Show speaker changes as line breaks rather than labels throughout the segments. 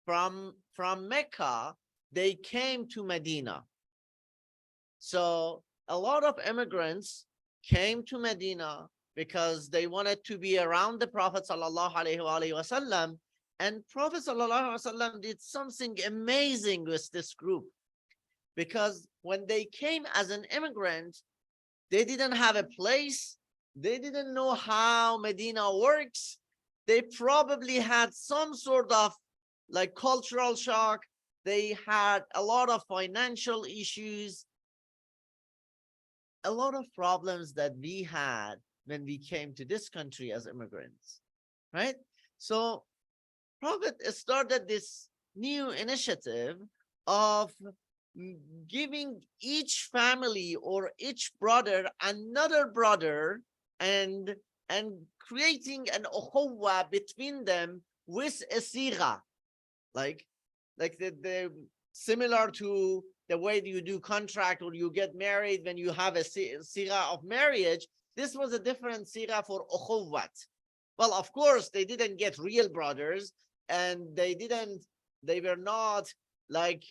from Mecca, they came to Medina. So a lot of immigrants came to Medina because they wanted to be around the Prophet sallallahu alaihi wasallam. And Prophet sallallahu alaihi wasallam did something amazing with this group, because when they came as an immigrant, they didn't have a place. They didn't know how Medina works. They probably had some sort of like cultural shock. They had a lot of financial issues, a lot of problems that we had when we came to this country as immigrants, right? So Prophet started this new initiative of giving each family or each brother another brother, and creating an ukhuwah between them with a sigha, like the similar to the way you do contract or you get married when you have a sigha of marriage. This was a different sigha for ukhuwat. Well, of course, they didn't get real brothers, and they were not like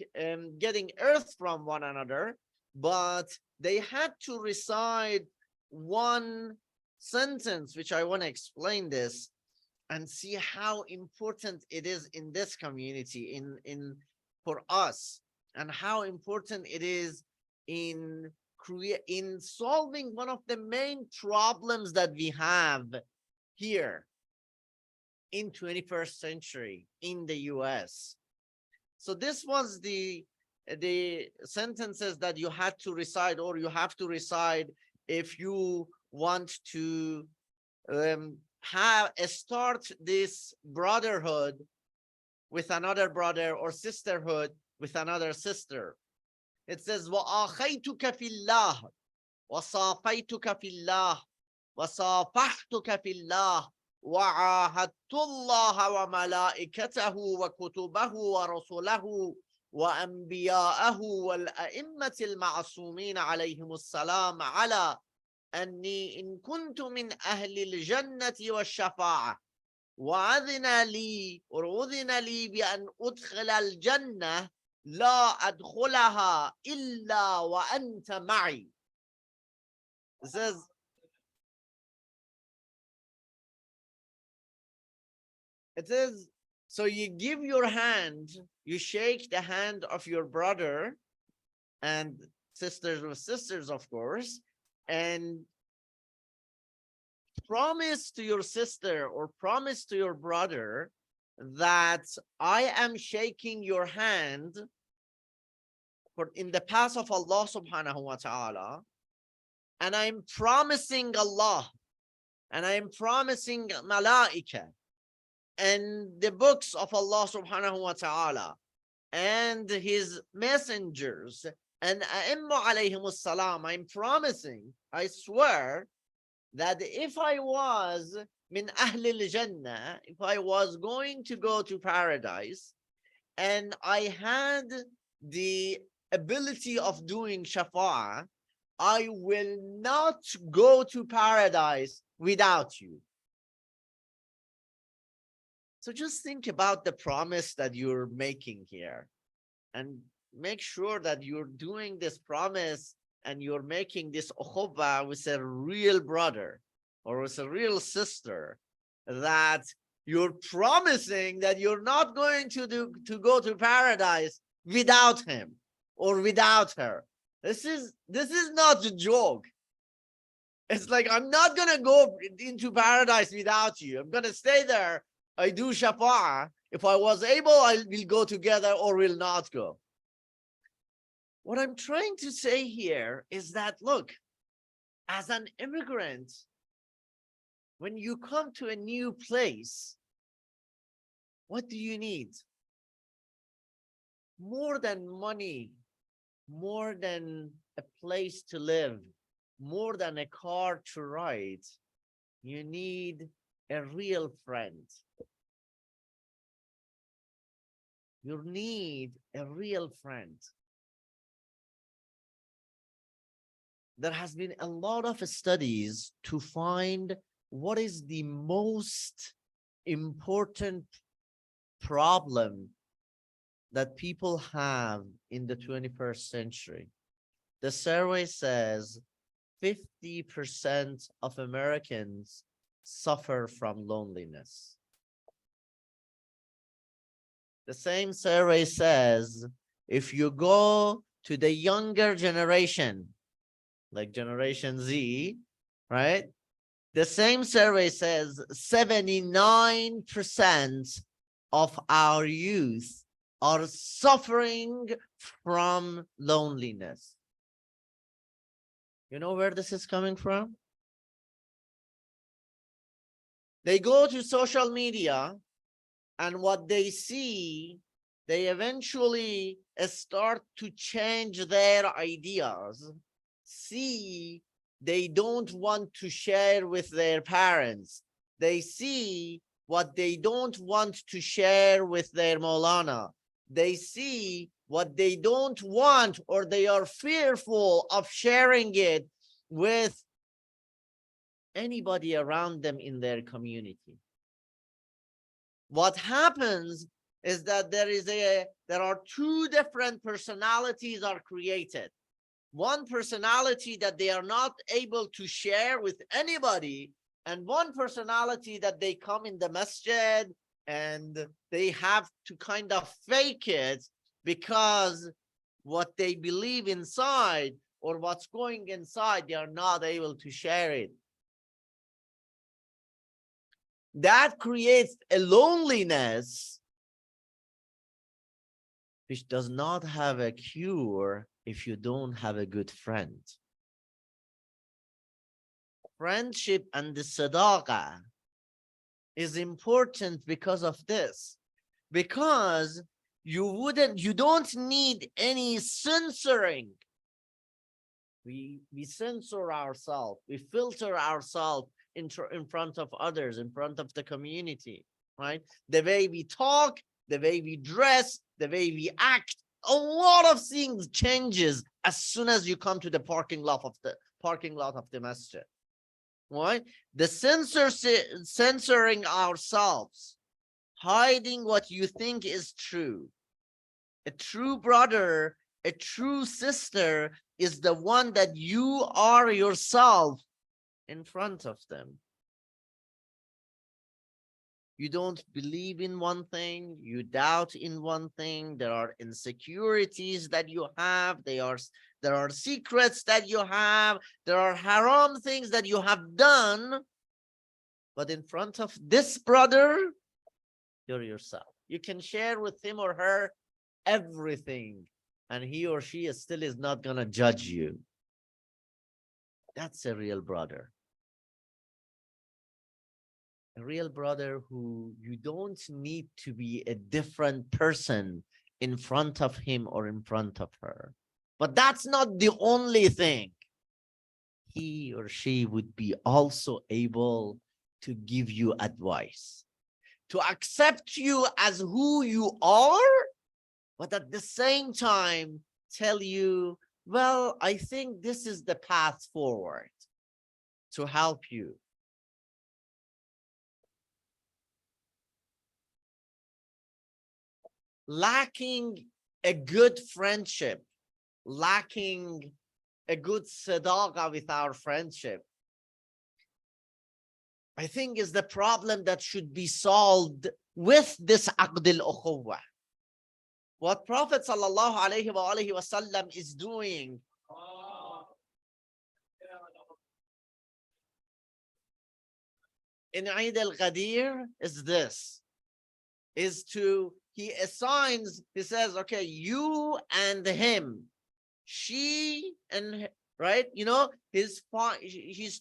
getting earth from one another, but they had to recite one sentence, which I want to explain this and see how important it is in this community, in for us, and how important it is in in solving one of the main problems that we have here in 21st century in the US. So this was the sentences that you had to recite, or you have to recite if you want to start this brotherhood with another brother, or sisterhood with another sister. It says, وَآخَيْتُكَ فِي اللَّهِ وَصَافَيْتُكَ فِي اللَّهِ وَصَافَحْتُكَ فِي اللَّهِ وَعَاهَدتُّ اللَّهَ وَمَلَائِكَتَهُ وَكُتُبَهُ وَرُسُلَهُ وَأَنْبِيَاءَهُ وَالْأَئِمَّةِ الْمَعْصُومِينَ عَلَيْهِمُ السَّلَامُ عَلَى أني إن كنت من أهل الجنة والشفاعة وأذن لي بأن أدخل الجنة لا أدخلها إلا وأنت معي. It says, so you give your hand, you shake the hand of your brother, and sisters with sisters, of course, and promise to your sister or promise to your brother that I am shaking your hand in the path of Allah subhanahu wa ta'ala, and I'm promising Allah, and I'm promising malaika and the books of Allah subhanahu wa ta'ala and his messengers and a'imma alayhimus salam, I'm promising, I swear, that if I was min ahlil jannah, if I was going to go to paradise, and I had the ability of doing shafa'ah, I will not go to paradise without you. So just think about the promise that you're making here, and make sure that you're doing this promise and you're making this ukhuwah with a real brother or with a real sister, that you're promising that you're not going to go to paradise without him or without her. This is not a joke. It's like, I'm not gonna go into paradise without you. I'm gonna stay there. I do shafa'ah. If I was able, I will go together or will not go. What I'm trying to say here is that, look, as an immigrant, when you come to a new place, what do you need? More than money, more than a place to live, more than a car to ride, you need a real friend. You need a real friend. There has been a lot of studies to find what is the most important problem that people have in the 21st century. The survey says 50% of Americans suffer from loneliness. The same survey says if you go to the younger generation, like Generation Z, right? The same survey says 79% of our youth are suffering from loneliness. You know where this is coming from? They go to social media, and what they see, they eventually start to change their ideas. See, they don't want to share with their parents. They see what they don't want to share with their Maulana. They see what they don't want, or they are fearful of sharing it with anybody around them in their community. What happens is that there are two different personalities are created. One personality that they are not able to share with anybody, and one personality that they come in the masjid and they have to kind of fake it, because what they believe inside or what's going inside, they are not able to share it. That creates a loneliness which does not have a cure if you don't have a good friend. Friendship and the sadaqa is important because of this. Because you don't need any censoring. We censor ourselves, we filter ourselves in front of others, in front of the community, right? The way we talk, the way we dress, the way we act, a lot of things changes as soon as you come to the parking lot of the masjid. Right? The censoring ourselves, hiding what you think is true. A true brother, a true sister is the one that you are yourself in front of them. You don't believe in one thing, you doubt in one thing, there are insecurities that you have, there are secrets that you have, there are haram things that you have done, but in front of this brother, you're yourself. You can share with him or her everything, and he or she still is not gonna judge you. That's a real brother. A real brother who you don't need to be a different person in front of him or in front of her. But that's not the only thing. He or she would be also able to give you advice, to accept you as who you are, but at the same time tell you, well, I think this is the path forward, to help you. Lacking a good friendship, lacking a good sadaqa with our friendship, I think is the problem that should be solved with this aqd al-ukhuwah. What Prophet sallallahu alaihi wasallam is doing in Eid al-Ghadeer is this, is to, he assigns, he says, okay, you and him, she and, right? You know, he's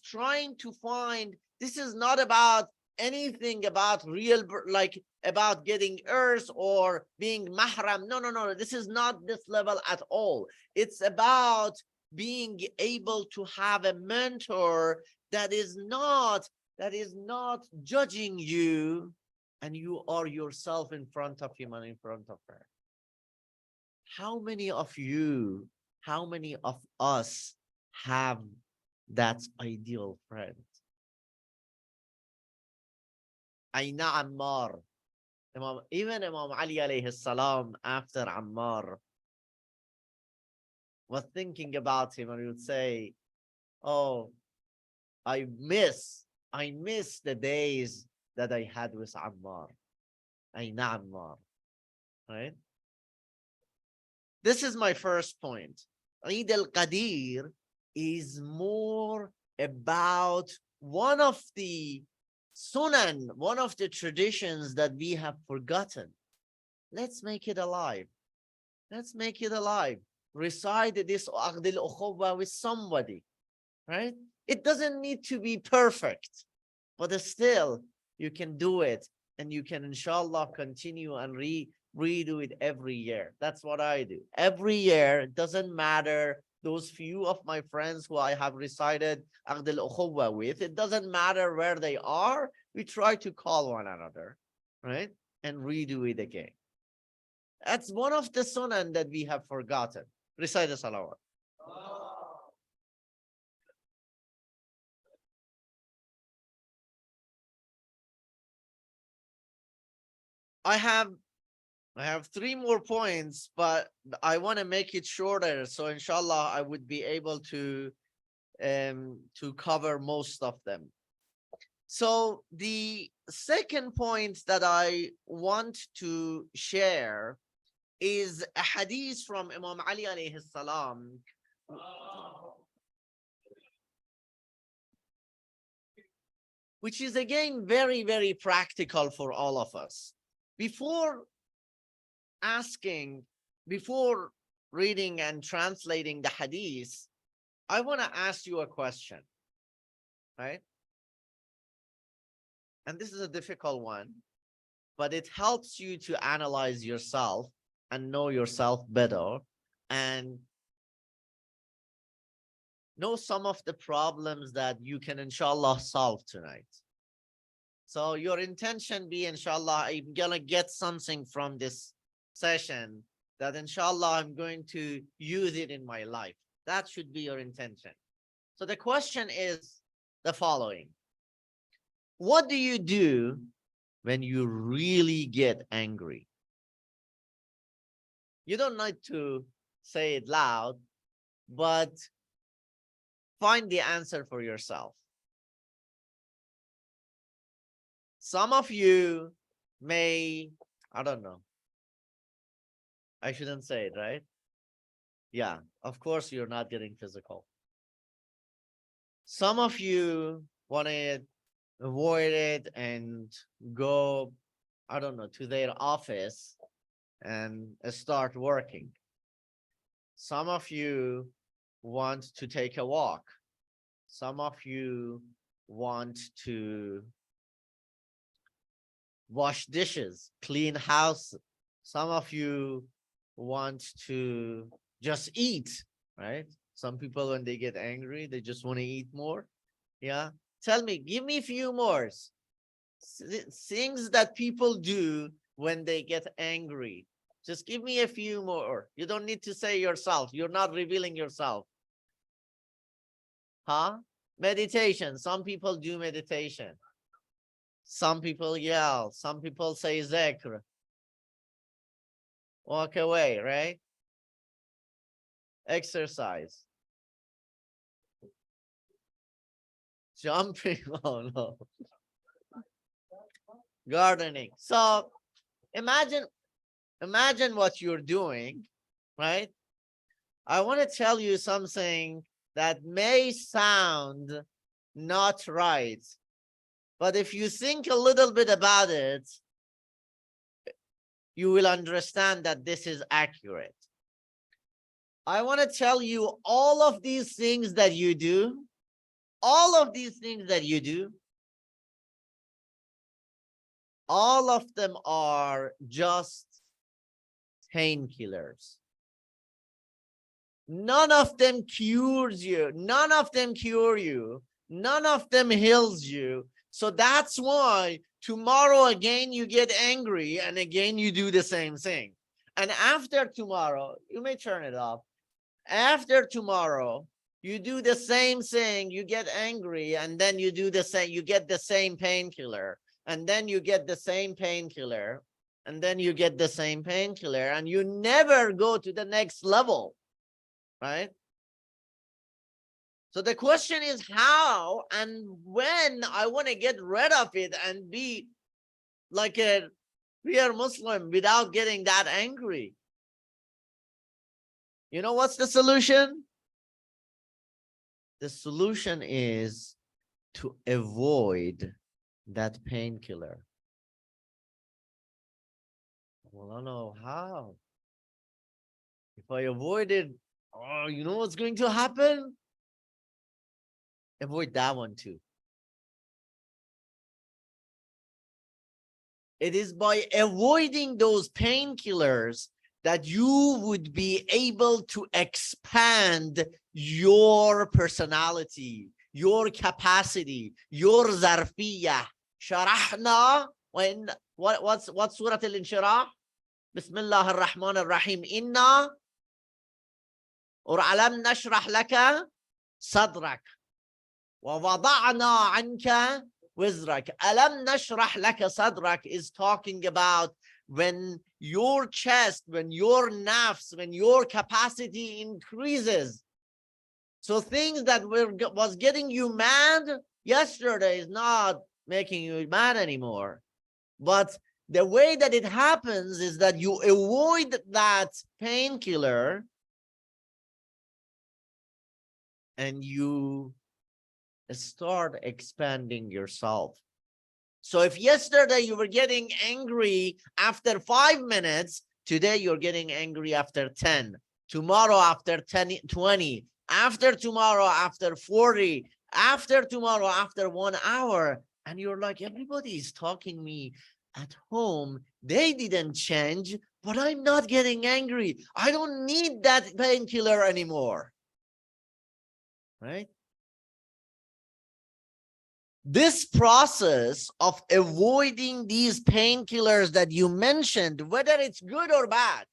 trying to find, this is not about anything about real, like about getting earth or being mahram. No, no, no. This is not this level at all. It's about being able to have a mentor that is not judging you, and you are yourself in front of him and in front of her. How many of you, how many of us have that ideal friend? Aina Ammar. Even Imam Ali alayhi salam, after Ammar was thinking about him, and he would say, oh, I miss, I miss the days that I had with Ammar. Aina Ammar, right? This is my first point. Eid al-Qadir is more about one of the sunan, one of the traditions that we have forgotten. Let's make it alive. Let's make it alive. Recite this Aqd al-Ukhuwa with somebody, right? It doesn't need to be perfect, but still, you can do it, and you can, inshallah, continue and redo it every year. That's what I do. Every year, it doesn't matter those few of my friends who I have recited Aqd al-Ukhuwa with, it doesn't matter where they are, we try to call one another, right? And redo it again. That's one of the sunan that we have forgotten. Recite the salawat. I have I have three more points, but I want to make it shorter. So inshallah, I would be able to cover most of them. So the second point that I want to share is a hadith from Imam Ali alayhi salam, which is again very, very practical for all of us. Before asking, before reading and translating the hadith, I want to ask you a question, right? And this is a difficult one, but it helps you to analyze yourself and know yourself better and know some of the problems that you can, inshallah, solve tonight. So your intention be, inshallah, I'm going to get something from this session that, inshallah, I'm going to use it in my life. That should be your intention. So the question is the following. What do you do when you really get angry? You don't need to say it loud, but find the answer for yourself. Some of you may, I don't know. I shouldn't say it, right? Yeah, of course you're not getting physical. Some of you want to avoid it and go, I don't know, to their office and start working. Some of you want to take a walk. Some of you want to wash dishes, clean house. Some of you want to just eat, right? Some people, when they get angry, they just want to eat more. Yeah. Tell me, give me a few more things that people do when they get angry. Just give me a few more. You don't need to say yourself. You're not revealing yourself. Huh? Meditation. Some people do meditation. Some people yell. Some people say zikr. Walk away, right? Exercise. Jumping. Oh no. Gardening. So imagine what you're doing, right? I want to tell you something that may sound not right, but if you think a little bit about it, you will understand that this is accurate. I want to tell you all of these things that you do, all of them are just painkillers. None of them cures you. None of them cure you. None of them heals you. So that's why tomorrow again you get angry and again you do the same thing. And after tomorrow, you may turn it off. After tomorrow, you do the same thing, you get angry, and then you do the same, you get the same painkiller, and then you get the same painkiller. and then you get the same painkiller and you never go to the next level, right? So the question is how and when I want to get rid of it and be like a real Muslim without getting that angry. You know what's the solution? The solution is to avoid that painkiller. Well, I don't know how. If I avoid it, oh, you know what's going to happen? Avoid that one too. It is by avoiding those painkillers that you would be able to expand your personality, your capacity, your zarfiyah. Sharahna, what's Surah Al-Inshirah? Bismillah ar-Rahman ar-Rahim. Inna or alam nashrah laka sadrak wa wada'na anka wizrak. Alam nashrah laka sadrak is talking about when your chest, when your nafs, when your capacity increases. So things that was getting you mad yesterday is not making you mad anymore. But the way that it happens is that you avoid that painkiller and you start expanding yourself. So if yesterday you were getting angry after 5 minutes, today you're getting angry after 10, tomorrow after 10, 20, after tomorrow after 40, after tomorrow after 1 hour. And you're like, everybody is talking me at home. They didn't change, but I'm not getting angry. I don't need that painkiller anymore. Right? This process of avoiding these painkillers that you mentioned, whether it's good or bad,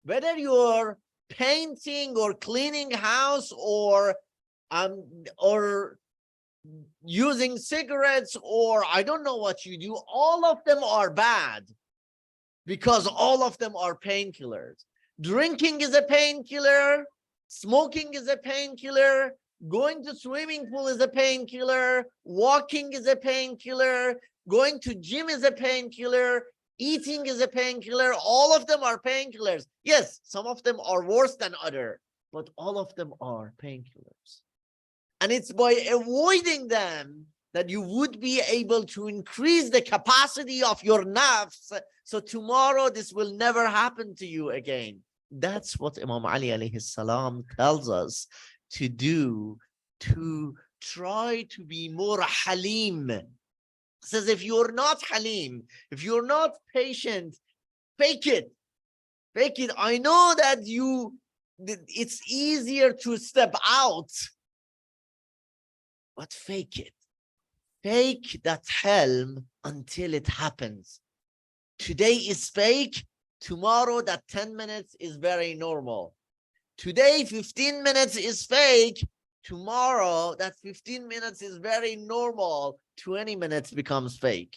whether you're painting or cleaning house or using cigarettes, or I don't know what you do, all of them are bad because all of them are painkillers. Drinking is a painkiller, smoking is a painkiller, going to swimming pool is a painkiller, walking is a painkiller, going to gym is a painkiller, eating is a painkiller. All of them are painkillers. Yes, some of them are worse than other, but all of them are painkillers. And it's by avoiding them that you would be able to increase the capacity of your nafs. So tomorrow this will never happen to you again. That's what Imam Ali alayhi salam tells us to do, to try to be more halim. Says if you're not halim, if you're not patient, fake it. Fake it. I know that it's easier to step out, but fake it. Fake that helm until it happens. Today is fake. Tomorrow that 10 minutes is very normal. Today 15 minutes is fake. Tomorrow that 15 minutes is very normal. 20 minutes becomes fake.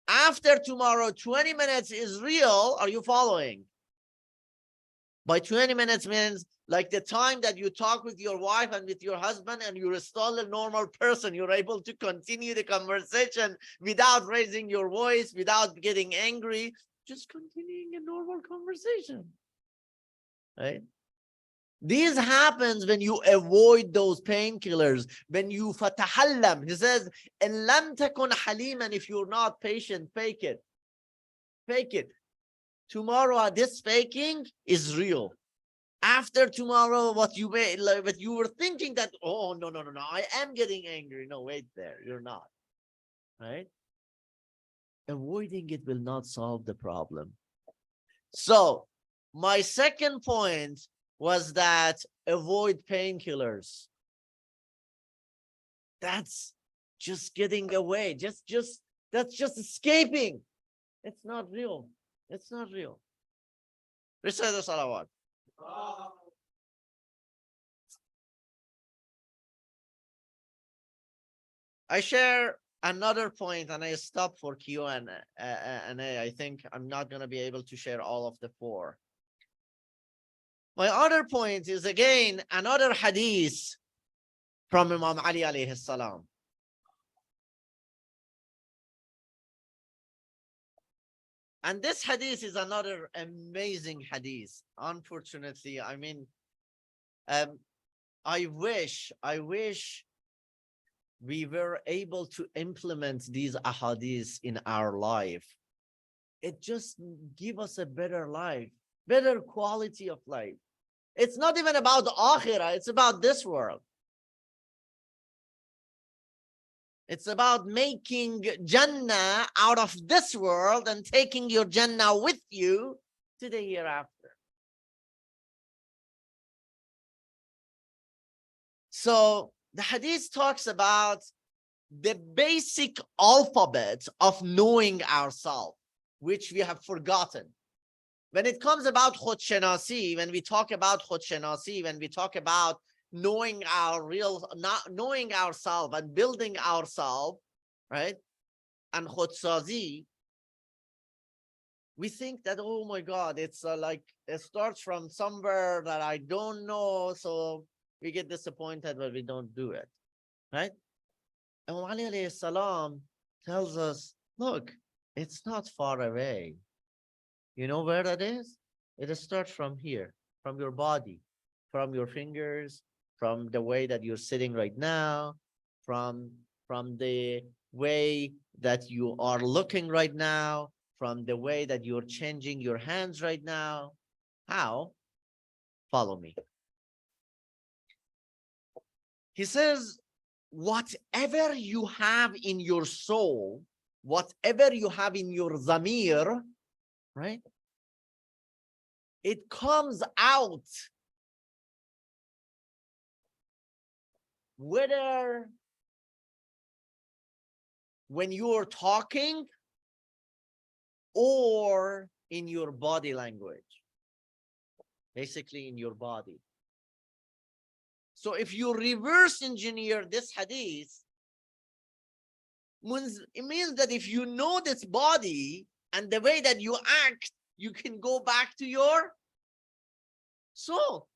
After tomorrow 20 minutes is real. Are you following? By 20 minutes means like the time that you talk with your wife and with your husband and you're still a normal person. You're able to continue the conversation without raising your voice, without getting angry, just continuing a normal conversation, right? This happens when you avoid those painkillers, when you fatahallam. He says, "In lam takun haliman," if you're not patient, fake it. Fake it. Tomorrow, this faking is real. After tomorrow, what you were thinking that, oh, no, I am getting angry. No, wait there. You're not. Right? Avoiding it will not solve the problem. So my second point was that avoid painkillers. That's just getting away. That's just escaping. It's not real. It's not real. Recite the salawat. I share another point, and I stop for Q and A. I think I'm not going to be able to share all of the four. My other point is again another hadith from Imam Ali alayhi salam. And this hadith is another amazing hadith. Unfortunately, I mean, I wish we were able to implement these ahadith in our life. It just give us a better life, better quality of life. It's not even about the akhirah, it's about this world. It's about making Jannah out of this world and taking your Jannah with you to the hereafter. So the hadith talks about the basic alphabet of knowing ourselves, which we have forgotten. When it comes about khud shanasi, when we talk about khud shanasi, when we talk about knowing knowing ourselves and building ourselves, right? And khud sazi, we think that, oh my God, it's like it starts from somewhere that I don't know, so we get disappointed when we don't do it, right? And Ali alayhi salam tells us, look, it's not far away. You know where that is? It starts from here, from your body, from your fingers, from the way that you're sitting right now, from the way that you are looking right now, from the way that you're changing your hands right now. How? Follow me. He says, whatever you have in your soul, whatever you have in your zamir, right? It comes out whether when you're talking or in your body language, basically in your body. So if you reverse engineer this hadith, it means that if you know this body and the way that you act, you can go back to your soul.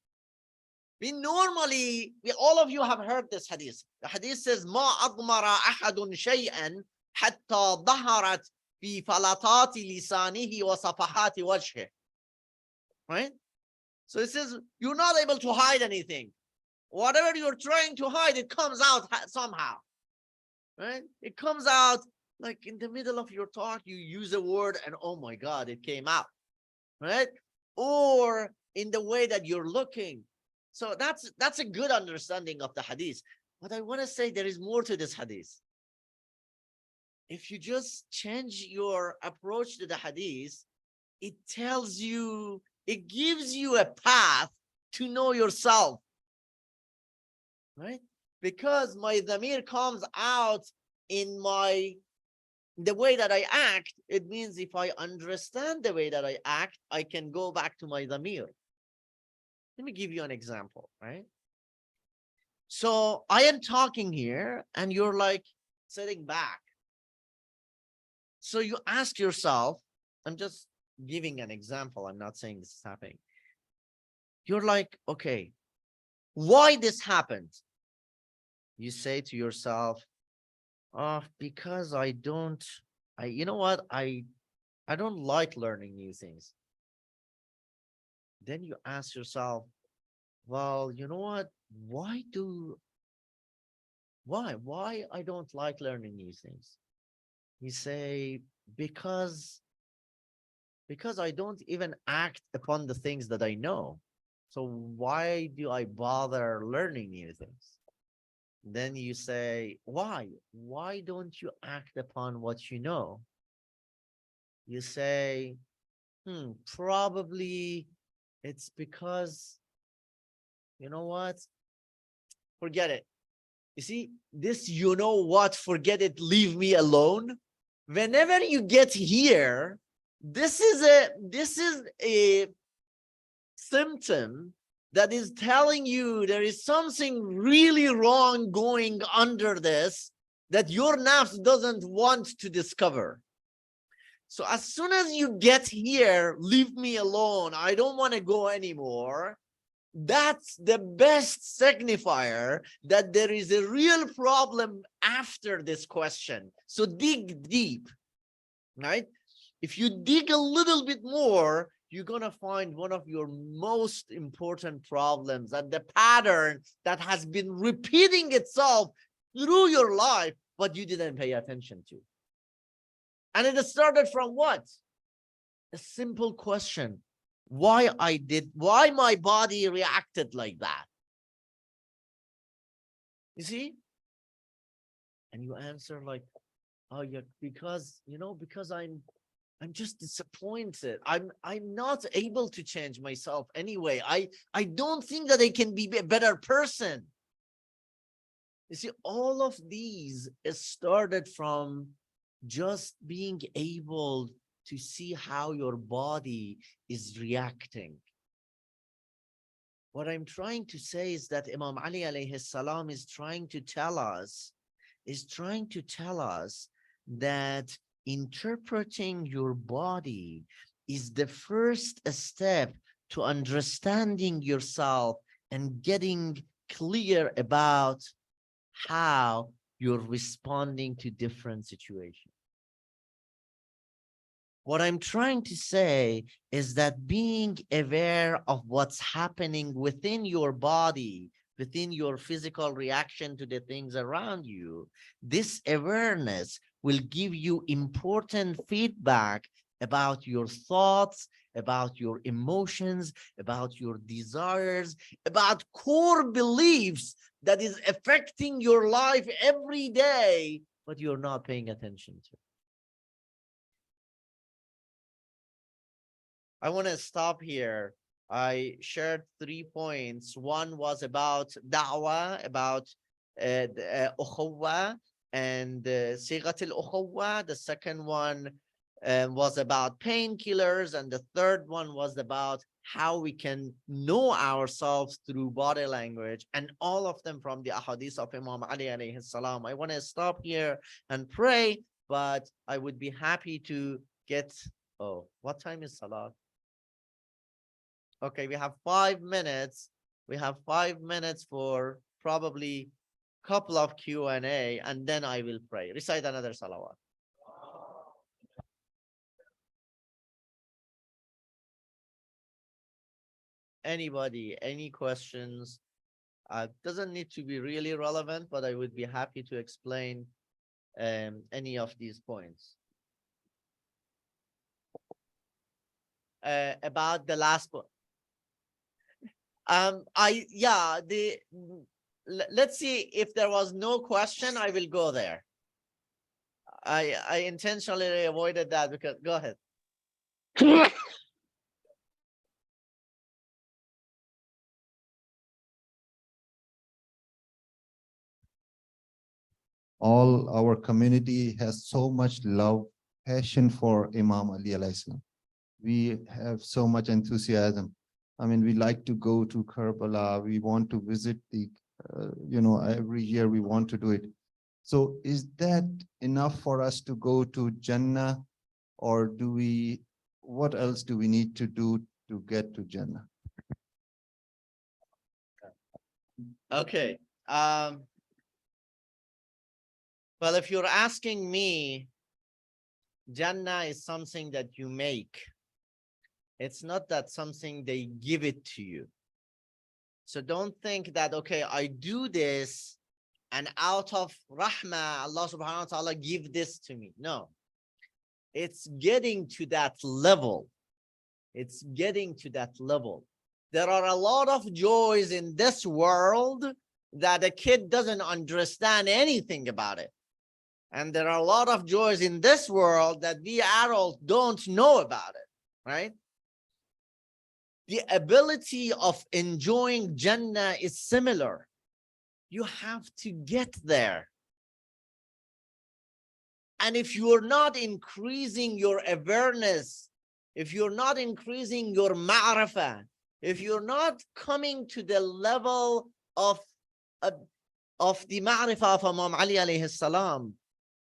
All of you have heard this hadith. The hadith says, "Ma admara ahadun shay'an hatta dhaharat fi falatati lisanihi wa safahati wajhi." Right? So it says, you're not able to hide anything. Whatever you're trying to hide, it comes out somehow. Right? It comes out like in the middle of your talk, you use a word and oh my God, it came out. Right? Or in the way that you're looking. So that's a good understanding of the hadith. But I want to say there is more to this hadith. If you just change your approach to the hadith, it tells you, it gives you a path to know yourself. Right? Because my dhamir comes out in the way that I act, it means if I understand the way that I act, I can go back to my dhamir. Let me give you an example, right? So I am talking here and you're like sitting back. So you ask yourself, I'm just giving an example. I'm not saying this is happening. You're like, okay, why this happened? You say to yourself, oh, because you know what? I don't like learning new things. Then you ask yourself, well, you know what? Why I don't like learning new things? You say, because I don't even act upon the things that I know. So why do I bother learning new things? Then you say, why? Why don't you act upon what you know? You say, probably it's because, you know what? Forget it. You see, this, you know what, forget it, leave me alone. Whenever you get here, this is a symptom that is telling you there is something really wrong going under this, that your nafs doesn't want to discover. So as soon as you get here, leave me alone, I don't want to go anymore, that's the best signifier that there is a real problem after this question. So dig deep, right? If you dig a little bit more, you're going to find one of your most important problems and the pattern that has been repeating itself through your life, but you didn't pay attention to. And it started from what? A simple question. Why my body reacted like that? You see? And you answer like, oh yeah, because, because I'm just disappointed. I'm not able to change myself anyway. I don't think that I can be a better person. You see, all of these started from just being able to see how your body is reacting. What I'm trying to say is that Imam Ali alayhi salam is trying to tell us that interpreting your body is the first step to understanding yourself and getting clear about how you're responding to different situations. What I'm trying to say is that being aware of what's happening within your body, within your physical reaction to the things around you, this awareness will give you important feedback about your thoughts, about your emotions, about your desires, about core beliefs that is affecting your life every day, but you're not paying attention to. I want to stop here. I shared 3 points. One was about da'wah, about ukhuwah and sighat al-ukhuwah. The second one was about painkillers. And the third one was about how we can know ourselves through body language, and all of them from the ahadith of Imam Ali alayhi salam. I want to stop here and pray, but I would be happy to get, oh, what time is Salat? Okay, we have 5 minutes. We have 5 minutes for probably a couple of Q&A, and then I will pray. Recite another salawat. Anybody, any questions? Doesn't need to be really relevant, but I would be happy to explain any of these points. About the last point. Let's see, if there was no question, I will go there. I intentionally avoided that because, go ahead.
All our community has so much love, passion for Imam Ali alayhi salam. We have so much enthusiasm. I mean, we like to go to Karbala. We want to visit the, every year we want to do it. So is that enough for us to go to Jannah, or what else do we need to do to get to Jannah?
Okay. Well, if you're asking me, Jannah is something that you make. It's not that something they give it to you. So don't think that, okay, I do this and out of rahmah, Allah subhanahu wa ta'ala give this to me. No, it's getting to that level. It's getting to that level. There are a lot of joys in this world that a kid doesn't understand anything about it. And there are a lot of joys in this world that we adults don't know about it, right? The ability of enjoying Jannah is similar. You have to get there. And if you're not increasing your awareness, if you're not increasing your ma'rifah, if you're not coming to the level of of the ma'rifah of Imam Ali alayhi salam,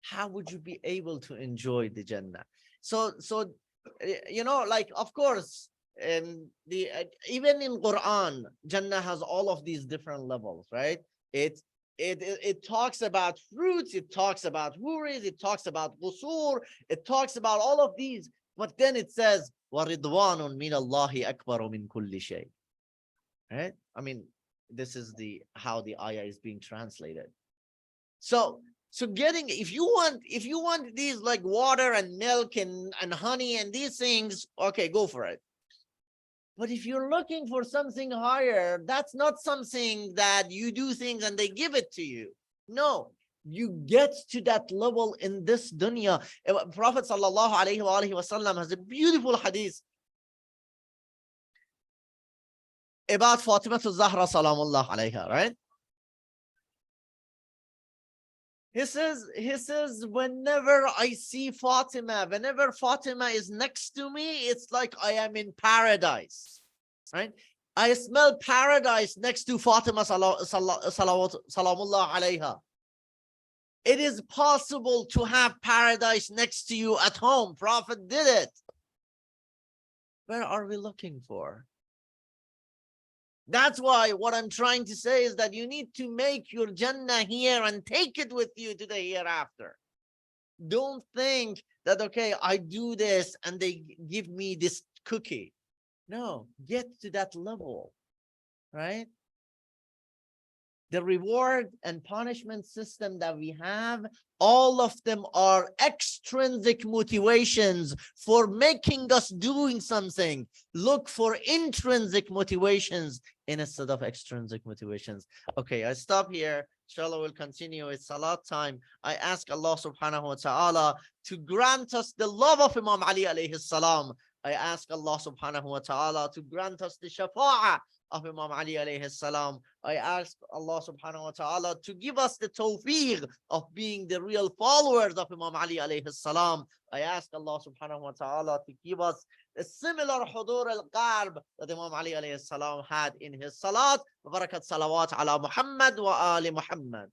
how would you be able to enjoy the Jannah? So like, of course, even in Quran, Jannah has all of these different levels, right? It talks about fruits, it talks about huris, it talks about qusur, it talks about all of these, but then it says وَرِضْوَانٌ مِّنَ اللَّهِ أَكْبَرُ مِنْ كُلِّ شَيْءٍ. Right? I mean, this is the how the ayah is being translated. So getting, if you want these like water and milk and honey and these things, okay, go for it. But if you're looking for something higher, that's not something that you do things and they give it to you. No, you get to that level in this dunya. Prophet sallallahu alaihi wasallam has a beautiful hadith about Fatima Zahra salamullah alaiha, right? He says, whenever I see Fatima, whenever Fatima is next to me, it's like I am in paradise, right? I smell paradise next to Fatima salamullah alayha. It is possible to have paradise next to you at home. Prophet did it. Where are we looking for? That's why what I'm trying to say is that you need to make your Jannah here and take it with you to the hereafter. Don't think that, okay, I do this and they give me this cookie. No, get to that level, right? The reward and punishment system that we have, all of them are extrinsic motivations for making us doing something. Look for intrinsic motivations instead of extrinsic motivations. Okay, I stop here. Inshallah, we'll continue. It's salat time. I ask Allah subhanahu wa ta'ala to grant us the love of Imam Ali alayhi salam. I ask Allah subhanahu wa ta'ala to grant us the shafa'ah of Imam Ali alayhi salam. I ask Allah subhanahu wa ta'ala to give us the tawfiq of being the real followers of Imam Ali alayhi salam. I ask Allah subhanahu wa ta'ala to give us a similar hudur al-qalb that Imam Ali alayhi salam had in his salat. Barakat salawat ala Muhammad wa ali Muhammad.